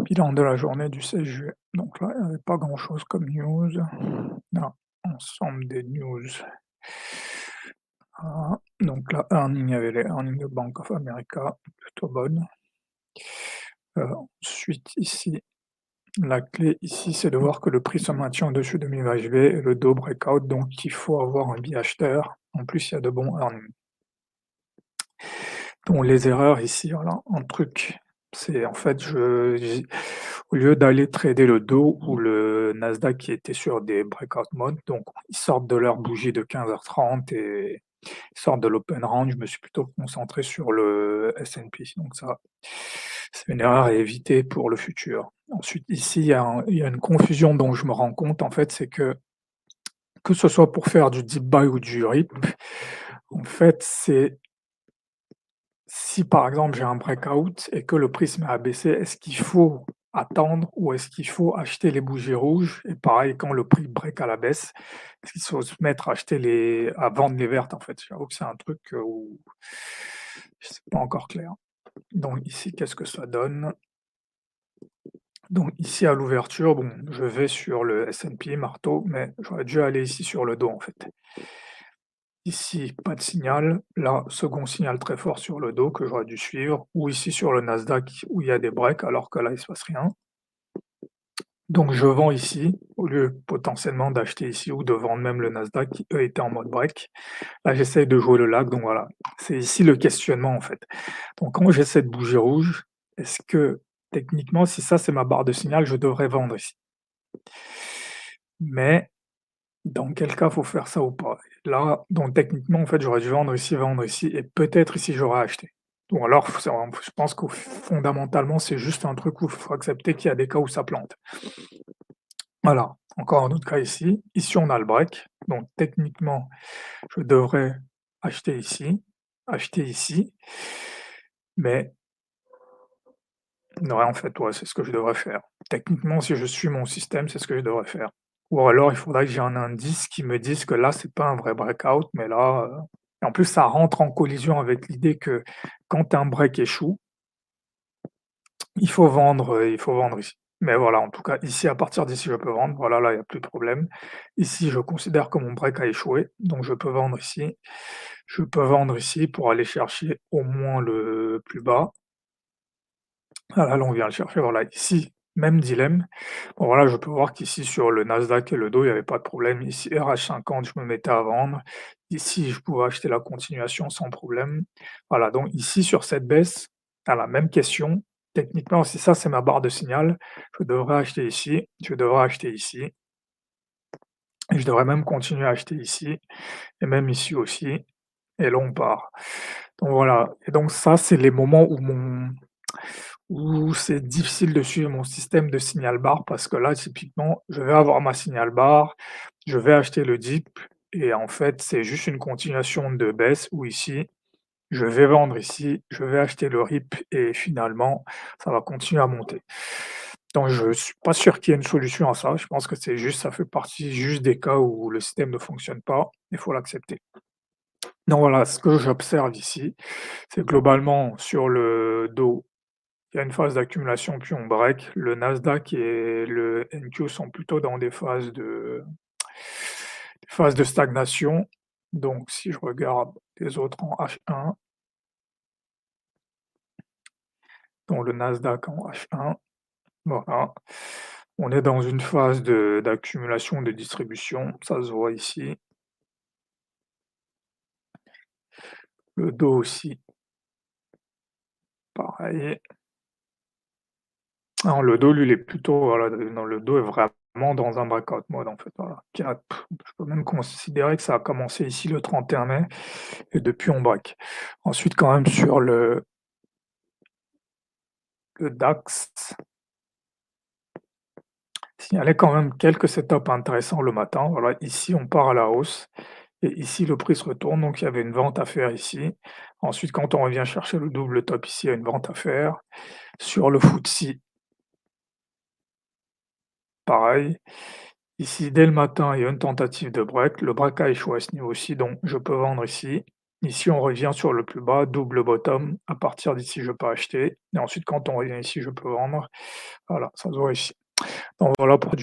Bilan de la journée du 16 juillet. Donc là, il n'y avait pas grand-chose comme news. Là, ensemble des news. Ah, donc là, earning, il y avait les earnings de Bank of America, plutôt bonnes. Ensuite, ici, la clé ici, c'est de voir que le prix se maintient au-dessus de 1000 HV et le dos breakout, donc il faut avoir un biais acheteur. En plus, il y a de bons earnings. Donc les erreurs ici, voilà, un truc, c'est en fait, au lieu d'aller trader le Dow ou le Nasdaq qui était sur des breakout modes, donc ils sortent de leur bougie de 15h30 et ils sortent de l'open range, je me suis plutôt concentré sur le S&P, donc ça, c'est une erreur à éviter pour le futur. Ensuite, ici, il y a une confusion dont je me rends compte, en fait, c'est que ce soit pour faire du deep buy ou du RIP, en fait, c'est si par exemple j'ai un breakout et que le prix se met à baisser, est-ce qu'il faut attendre ou est-ce qu'il faut acheter les bougies rouges? Et pareil, quand le prix break à la baisse, est-ce qu'il faut se mettre à vendre les vertes en fait? J'avoue que c'est un truc où c'est pas encore clair. Donc ici, qu'est-ce que ça donne? Donc ici à l'ouverture, bon, je vais sur le S&P marteau, mais j'aurais dû aller ici sur le dos en fait. Ici, pas de signal. Là, second signal très fort sur le dos que j'aurais dû suivre, ou ici sur le Nasdaq où il y a des breaks alors que là, il se passe rien. Donc je vends ici, au lieu potentiellement d'acheter ici ou de vendre même le Nasdaq qui, eux, étaient en mode break. Là, j'essaye de jouer le lag, donc voilà. C'est ici le questionnement en fait. Donc quand j'ai cette bougie rouge, est-ce que techniquement, si ça c'est ma barre de signal, je devrais vendre ici? Mais dans quel cas faut faire ça ou pas? Là, donc techniquement, en fait, j'aurais dû vendre ici et peut-être ici j'aurais acheté. Ou alors, c'est vraiment je pense qu'au fondamentalement, c'est juste un truc où il faut accepter qu'il y a des cas où ça plante. Voilà, encore un autre cas ici. Ici, on a le break, donc techniquement, je devrais acheter ici, mais ouais, en fait, ouais, c'est ce que je devrais faire. Techniquement, si je suis mon système, c'est ce que je devrais faire. Ou alors, il faudrait que j'ai un indice qui me dise que là, c'est pas un vrai breakout, mais là, et en plus, ça rentre en collision avec l'idée que quand un break échoue, il faut vendre ici. Mais voilà, en tout cas, ici, à partir d'ici, je peux vendre. Voilà, là, il y a plus de problème. Ici, je considère que mon break a échoué, donc je peux vendre ici. Je peux vendre ici pour aller chercher au moins le plus bas. Ah là, on vient le chercher, voilà, ici, même dilemme. Bon, voilà, je peux voir qu'ici, sur le Nasdaq et le dos, il y avait pas de problème. Ici, RH50, je me mettais à vendre. Ici, je pouvais acheter la continuation sans problème. Voilà, donc ici, sur cette baisse, à la même question. Techniquement, si ça, c'est ma barre de signal, je devrais acheter ici, je devrais acheter ici, et je devrais même continuer à acheter ici, et même ici aussi, et là, on part. Donc voilà, et donc ça, c'est les moments où c'est difficile de suivre mon système de signal bar parce que là, typiquement, je vais avoir ma signal bar, je vais acheter le dip et en fait, c'est juste une continuation de baisse où ici, je vais vendre ici, je vais acheter le RIP et finalement, ça va continuer à monter. Donc je suis pas sûr qu'il y ait une solution à ça. Je pense que c'est juste ça fait partie juste des cas où le système ne fonctionne pas, il faut l'accepter. Donc voilà, ce que j'observe ici, c'est globalement sur le dos il y a une phase d'accumulation puis on break. Le Nasdaq et le NQ sont plutôt dans des phases de stagnation. Donc si je regarde les autres en H1, dont le Nasdaq en H1, voilà, on est dans une phase d'accumulation, de distribution, ça se voit ici. Le dos aussi, pareil. Non, le dos, lui, il est plutôt, voilà, non, le dos est vraiment dans un breakout mode, en fait, voilà. Je peux même considérer que ça a commencé ici le 31 mai et depuis on break. Ensuite, quand même, sur le DAX, signalait quand même quelques setups intéressants le matin. Voilà, ici, on part à la hausse et ici, le prix se retourne, donc il y avait une vente à faire ici. Ensuite, quand on revient chercher le double top ici, il y a une vente à faire. Sur le FTSE, pareil. Ici, dès le matin, il y a une tentative de break. Le break a échoué à ce niveau-ci, donc je peux vendre ici. Ici, on revient sur le plus bas, double bottom. À partir d'ici, je peux acheter. Et ensuite, quand on revient ici, je peux vendre. Voilà, ça se voit ici. Donc voilà pour